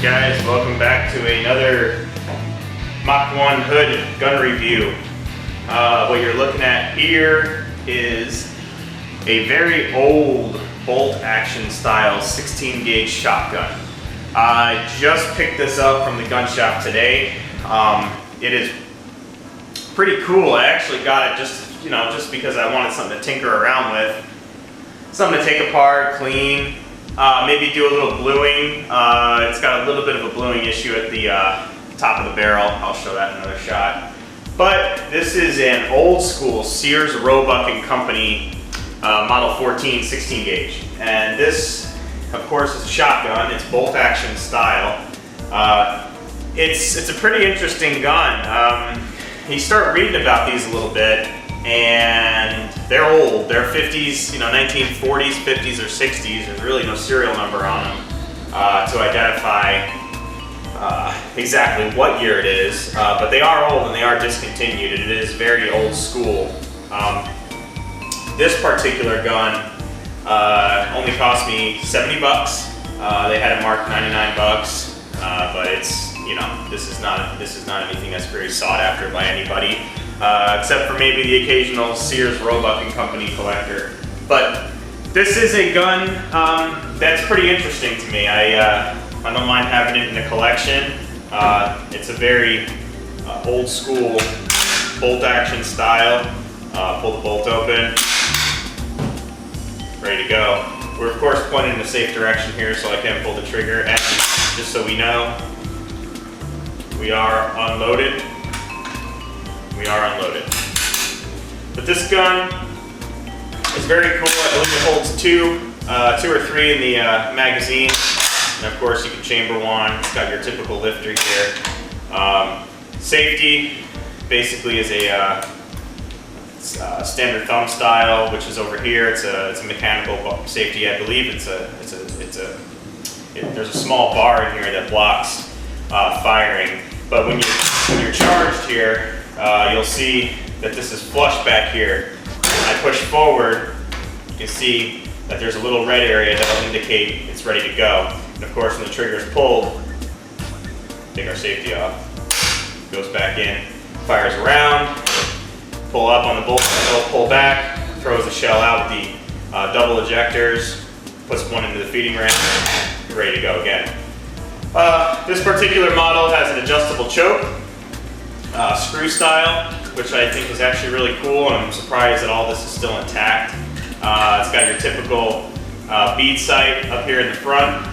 Guys, welcome back to another Mach 1 hood gun review. What you're looking at here is a very old bolt action style 16 gauge shotgun. I just picked this up from the gun shop today. It is pretty cool. I actually got it just because I wanted something to tinker around with. Something to take apart, clean, maybe do a little bluing. It's got a little bit of a bluing issue at the top of the barrel. I'll show that in another shot. But this is an old school Sears, Robuck and Company Model 14 16 gauge. And this, of course, is a shotgun. It's bolt action style. It's a pretty interesting gun. You start reading about these a little bit, and they're old. They're 50s, 1940s, 50s, or 60s. There's really no serial number on them to identify exactly what year it is. But they are old and they are discontinued. It is very old school. This particular gun only cost me 70 bucks. They had it marked 99 bucks, but it's this is not anything that's very sought after by anybody. Except for maybe the occasional Sears, Robuck and Company collector. But this is a gun that's pretty interesting to me. I don't mind having it in a collection. It's a very old school bolt action style. Pull the bolt open, ready to go. We're of course pointing in a safe direction here so I can pull the trigger, and just so we know, we are unloaded. We are unloaded. But this gun is very cool. I believe it holds two or three in the magazine. And of course you can chamber one. It's got your typical lifter here. Safety basically is a standard thumb style, which is over here. It's a mechanical safety. I believe there's a small bar in here that blocks firing. But when you're charged here, you'll see that this is flush back here. When I push forward, you can see that there's a little red area that will indicate it's ready to go. And of course, when the trigger is pulled, take our safety off. Goes back in, fires around, pull up on the bolt, pull back, throws the shell out with the double ejectors, puts one into the feeding ring, ready to go again. This particular model has an adjustable choke. Screw style, which I think is actually really cool, and I'm surprised that all this is still intact. It's got your typical bead sight up here in the front.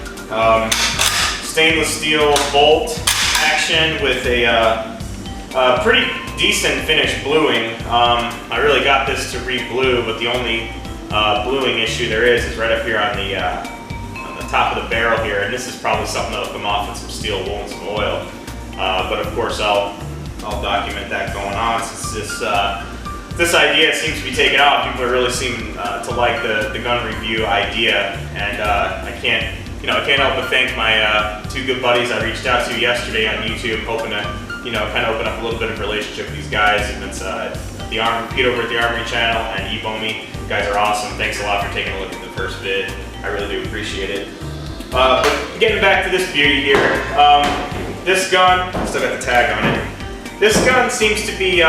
Stainless steel bolt action with a pretty decent finish bluing. I really got this to re-blue, but the only bluing issue there is right up here on the top of the barrel here, and this is probably something that'll come off with some steel wool and some oil. But of course I'll document that going on, since this idea seems to be taken off. People are really seeming to like the gun review idea, and I can't help but thank my two good buddies I reached out to yesterday on YouTube, hoping to kind of open up a little bit of a relationship with these guys. And it's Pete over at the Armory channel and Ebomi. You guys are awesome. Thanks a lot for taking a look at the first vid. I really do appreciate it. But getting back to this beauty here, this gun, still got the tag on it. This gun seems to be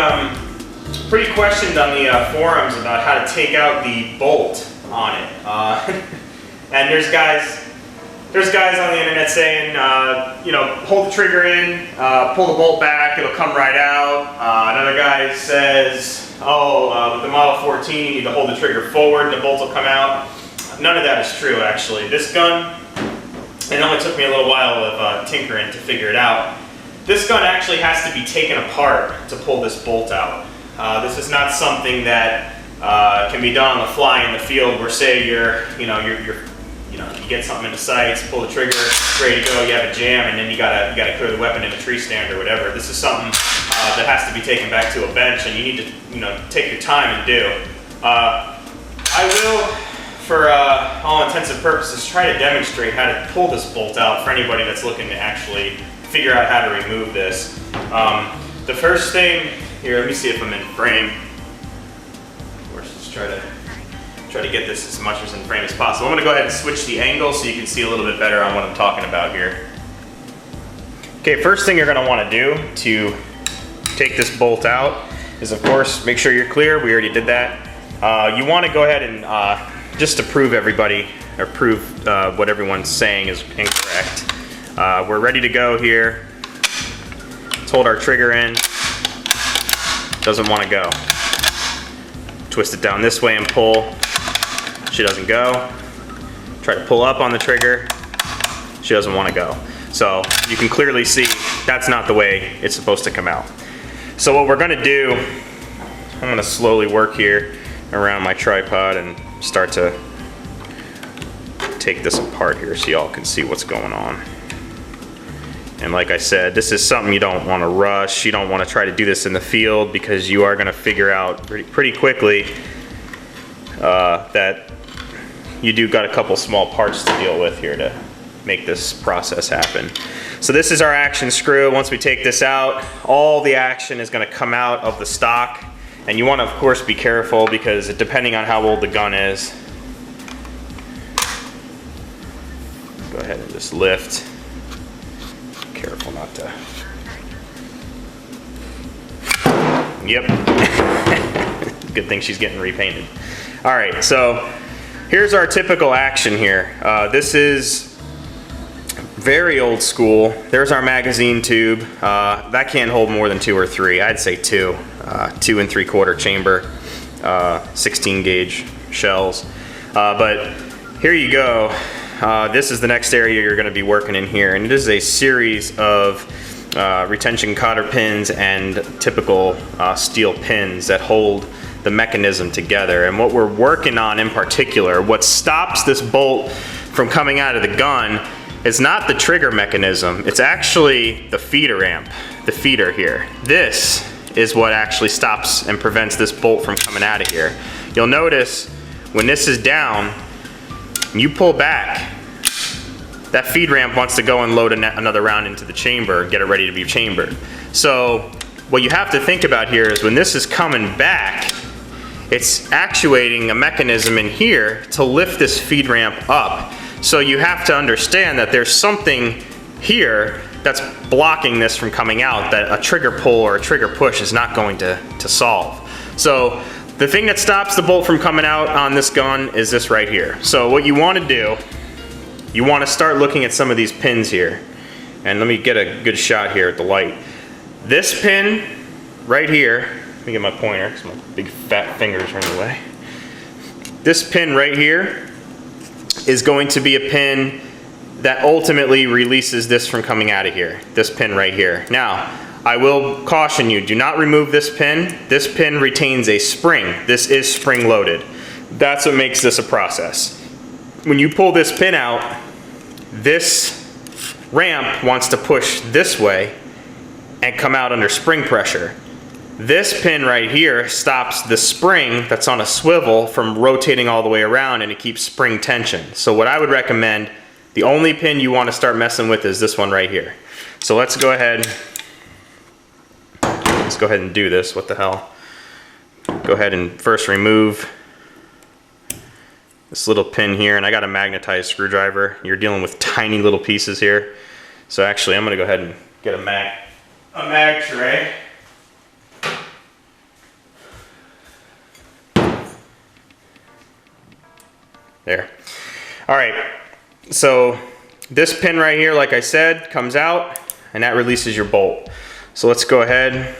pretty questioned on the forums about how to take out the bolt on it. And there's guys on the internet saying, hold the trigger in, pull the bolt back, it'll come right out. Another guy says, with the Model 14, you need to hold the trigger forward and the bolt will come out. None of that is true, actually. This gun, it only took me a little while of tinkering to figure it out. This gun actually has to be taken apart to pull this bolt out. This is not something that can be done on the fly in the field, where say you get something into sights, pull the trigger, ready to go, you have a jam, and then you gotta clear the weapon in a tree stand or whatever. This is something that has to be taken back to a bench, and you need to take your time and do. I will, for all intents and purposes, try to demonstrate how to pull this bolt out for anybody that's looking to actually figure out how to remove this. The first thing here, let me see if I'm in frame. Of course, let's try to get this as much as in frame as possible. I'm going to go ahead and switch the angle so you can see a little bit better on what I'm talking about here. Okay, first thing you're gonna wanna do to take this bolt out is, of course, make sure you're clear. We already did that. You wanna go ahead and, just to prove everybody, or prove what everyone's saying is incorrect. We're ready to go here. Let's hold our trigger in. Doesn't wanna go. Twist it down this way and pull. She doesn't go. Try to pull up on the trigger. She doesn't wanna go. So you can clearly see that's not the way it's supposed to come out. So what we're gonna do, I'm gonna slowly work here around my tripod and start to take this apart here so y'all can see what's going on. And like I said, this is something you don't want to rush. You don't want to try to do this in the field because you are going to figure out pretty quickly that you do got a couple small parts to deal with here to make this process happen. So this is our action screw. Once we take this out, all the action is going to come out of the stock. And you want to, of course, be careful because depending on how old the gun is, go ahead and just lift. Careful not to. Yep. Good thing she's getting repainted. All right, so here's our typical action here. This is very old school. There's our magazine tube. That can't hold more than 2 or 3. I'd say 2. 2 3/4 chamber, 16 gauge shells. But here you go. This is the next area you're going to be working in here, and it is a series of retention cotter pins and typical steel pins that hold the mechanism together. And what we're working on in particular, what stops this bolt from coming out of the gun is not the trigger mechanism, it's actually the feeder amp, the feeder here. This is what actually stops and prevents this bolt from coming out of here. You'll notice when this is down, you pull back, that feed ramp wants to go and load another round into the chamber and get it ready to be chambered. So what you have to think about here is when this is coming back, it's actuating a mechanism in here to lift this feed ramp up. So you have to understand that there's something here that's blocking this from coming out that a trigger pull or a trigger push is not going to solve. So the thing that stops the bolt from coming out on this gun is this right here. So what you want to do, you want to start looking at some of these pins here. And let me get a good shot here at the light. This pin right here, let me get my pointer because my big fat fingers are in the way. This pin right here is going to be a pin that ultimately releases this from coming out of here. This pin right here. Now, I will caution you, do not remove this pin. This pin retains a spring. This is spring loaded. That's what makes this a process. When you pull this pin out, this ramp wants to push this way and come out under spring pressure. This pin right here stops the spring that's on a swivel from rotating all the way around, and it keeps spring tension. So what I would recommend, the only pin you want to start messing with is this one right here. So let's go ahead and do this. What the hell? Go ahead and first remove this little pin here, and I got a magnetized screwdriver. You're dealing with tiny little pieces here. So actually I'm gonna go ahead and get a mag tray. There. All right, so this pin right here, like I said, comes out and that releases your bolt. So let's go ahead,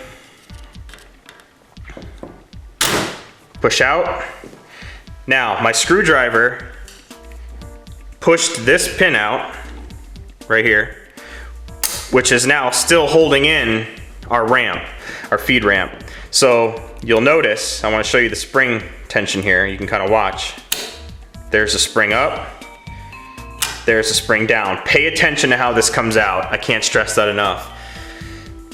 push out. Now, my screwdriver pushed this pin out right here, which is now still holding in our ramp, our feed ramp. So you'll notice, I want to show you the spring tension here. You can kind of watch. There's a spring up, there's a spring down. Pay attention to how this comes out. I can't stress that enough.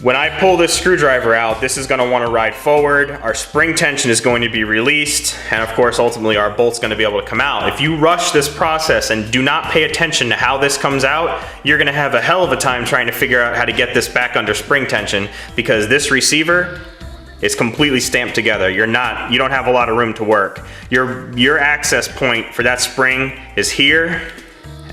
When I pull this screwdriver out, this is gonna wanna ride forward. Our spring tension is going to be released, and of course, ultimately, our bolt's gonna be able to come out. If you rush this process and do not pay attention to how this comes out, you're gonna have a hell of a time trying to figure out how to get this back under spring tension, because this receiver is completely stamped together. You don't have a lot of room to work. Your access point for that spring is here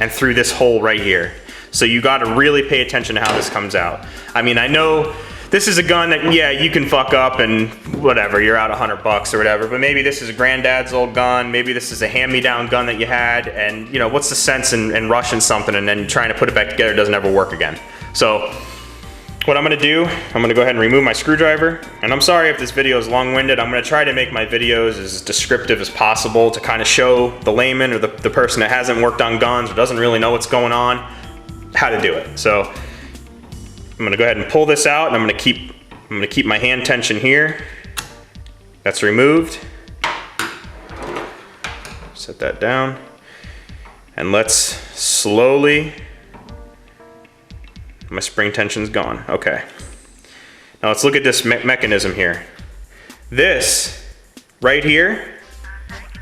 and through this hole right here. So you gotta really pay attention to how this comes out. I mean, I know this is a gun that, yeah, you can fuck up and whatever, you're out $100 or whatever, but maybe this is a granddad's old gun, maybe this is a hand-me-down gun that you had, and you know, what's the sense in rushing something and then trying to put it back together, it doesn't ever work again. So what I'm gonna do, I'm gonna go ahead and remove my screwdriver, and I'm sorry if this video is long-winded. I'm gonna try to make my videos as descriptive as possible to kind of show the layman or the person that hasn't worked on guns or doesn't really know what's going on, how to do it. So I'm gonna go ahead and pull this out, and I'm gonna keep my hand tension here. That's removed. Set that down. And let's slowly, my spring tension's gone, okay. Now let's look at this mechanism here. This right here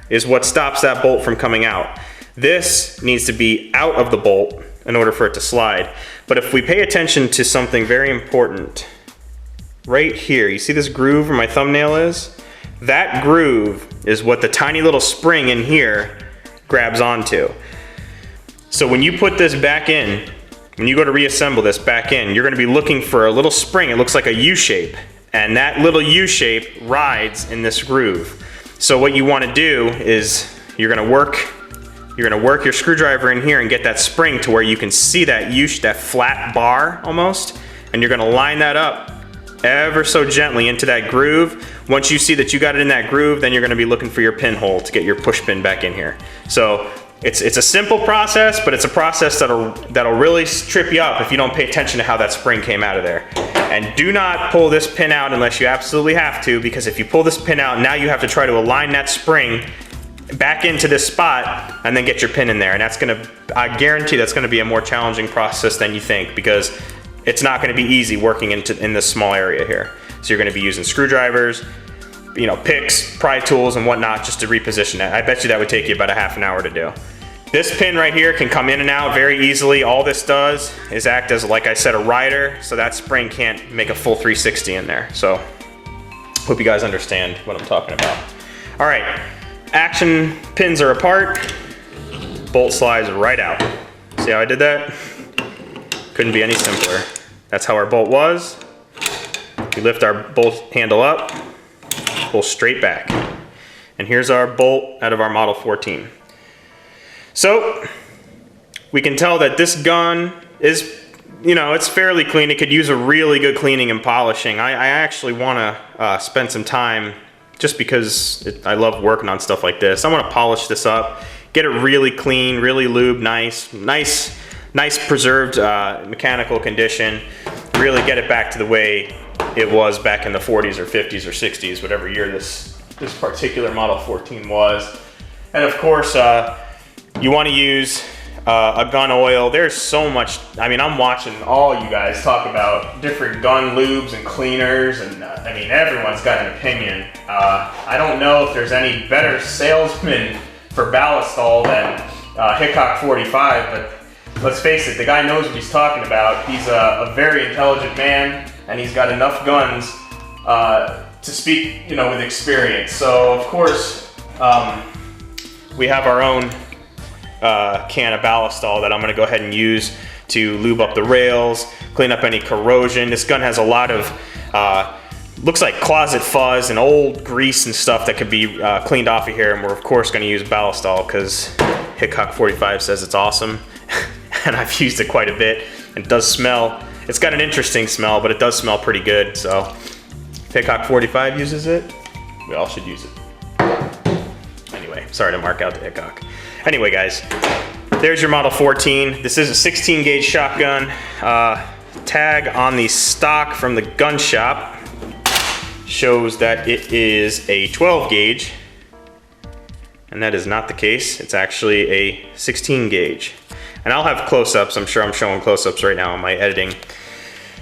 is what stops that bolt from coming out. This needs to be out of the bolt in order for it to slide. But if we pay attention to something very important, right here, you see this groove where my thumbnail is? That groove is what the tiny little spring in here grabs onto. So when you put this back in, when you go to reassemble this back in, you're gonna be looking for a little spring. It looks like a U shape, and that little U shape rides in this groove. So what you wanna do is you're gonna work your screwdriver in here and get that spring to where you can see that that flat bar almost, and you're gonna line that up ever so gently into that groove. Once you see that you got it in that groove, then you're gonna be looking for your pinhole to get your push pin back in here. So it's a simple process, but it's a process that'll really trip you up if you don't pay attention to how that spring came out of there. And do not pull this pin out unless you absolutely have to, because if you pull this pin out, now you have to try to align that spring back into this spot and then get your pin in there. And that's gonna, I guarantee that's gonna be a more challenging process than you think, because it's not gonna be easy working in this small area here. So you're gonna be using screwdrivers, you know, picks, pry tools and whatnot just to reposition that. I bet you that would take you about a half an hour to do. This pin right here can come in and out very easily. All this does is act as, like I said, a rider, so that spring can't make a full 360 in there. So hope you guys understand what I'm talking about. All right. Action pins are apart, bolt slides right out. See how I did that? Couldn't be any simpler. That's how our bolt was. We lift our bolt handle up, pull straight back. And here's our bolt out of our Model 14. So we can tell that this gun is, you know, it's fairly clean. It could use a really good cleaning and polishing. I actually want to spend some time, just because I love working on stuff like this. I want to polish this up, get it really clean, really lubed, nice preserved mechanical condition, really get it back to the way it was back in the 40s or 50s or 60s, whatever year this particular Model 14 was. And of course, you want to use a gun oil. There's so much, I mean, I'm watching all you guys talk about different gun lubes and cleaners, and I mean, everyone's got an opinion. I don't know if there's any better salesman for Ballistol than Hickok 45, but let's face it, the guy knows what he's talking about. He's a very intelligent man, and he's got enough guns to speak, you know, with experience. So of course, we have our own can of Ballistol that I'm going to go ahead and use to lube up the rails, clean up any corrosion. This gun has a lot of looks like closet fuzz and old grease and stuff that could be cleaned off of here, and we're of course going to use Ballistol because Hickok 45 says it's awesome. And I've used it quite a bit. It does smell, it's got an interesting smell, but it does smell pretty good. So if Hickok 45 uses it, we all should use it. Anyway, sorry to mark out the Hickok. Anyway guys, there's your Model 14. This is a 16 gauge shotgun. Tag on the stock from the gun shop shows that it is a 12 gauge, and that is not the case. It's actually a 16 gauge. And I'll have close-ups. I'm sure I'm showing close-ups right now in my editing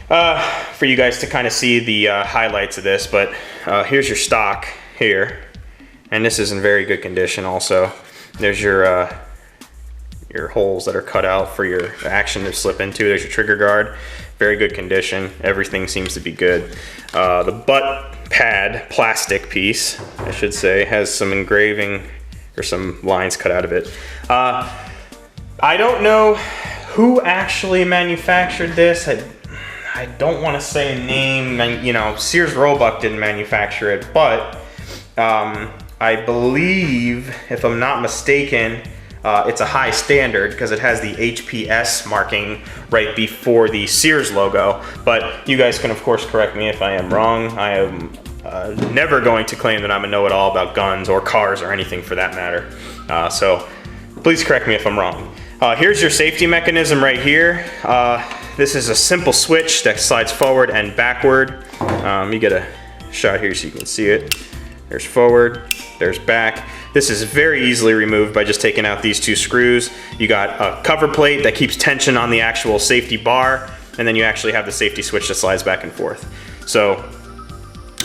for you guys to kind of see the highlights of this. But here's your stock here, and this is in very good condition also. There's your holes that are cut out for your action to slip into. There's your trigger guard, very good condition. Everything seems to be good. The butt pad, plastic piece, I should say, has some engraving or some lines cut out of it. I don't know who actually manufactured this? I don't want to say a name, you know, Sears Robuck didn't manufacture it, but I believe, if I'm not mistaken, it's a high standard because it has the HPS marking right before the Sears logo. But you guys can of course correct me if I am wrong. I am never going to claim that I'm a know-it-all about guns or cars or anything for that matter. So please correct me if I'm wrong. Here's your safety mechanism right here. This is a simple switch that slides forward and backward. You get a shot here so you can see it. There's forward, there's back. This is very easily removed by just taking out these two screws. You got a cover plate that keeps tension on the actual safety bar, and then you actually have the safety switch that slides back and forth. So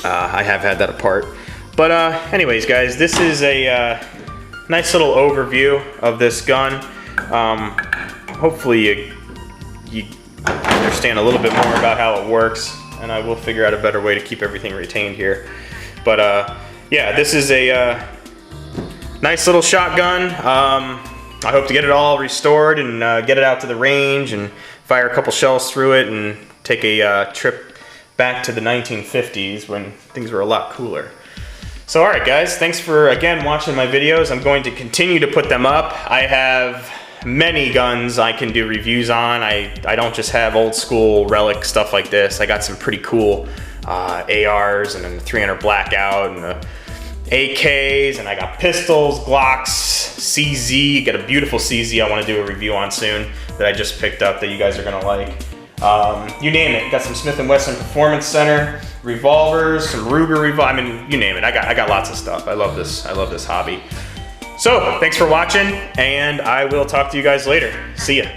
I have had that apart. But anyways guys, this is a nice little overview of this gun. Hopefully you understand a little bit more about how it works, and I will figure out a better way to keep everything retained here. But yeah, this is a nice little shotgun. I hope to get it all restored and get it out to the range and fire a couple shells through it and take a trip back to the 1950s when things were a lot cooler. So alright guys, thanks for again watching my videos. I'm going to continue to put them up. I have many guns I can do reviews on. I don't just have old school relic stuff like this. I got some pretty cool ARs and a 300 Blackout and a AKs, and I got pistols, Glocks, CZ, got a beautiful CZ I want to do a review on soon that I just picked up that you guys are gonna like. You name it. Got some Smith & Wesson Performance Center revolvers, some Ruger revolver. I mean, you name it. I got lots of stuff. I love this hobby. So thanks for watching, and I will talk to you guys later. See ya.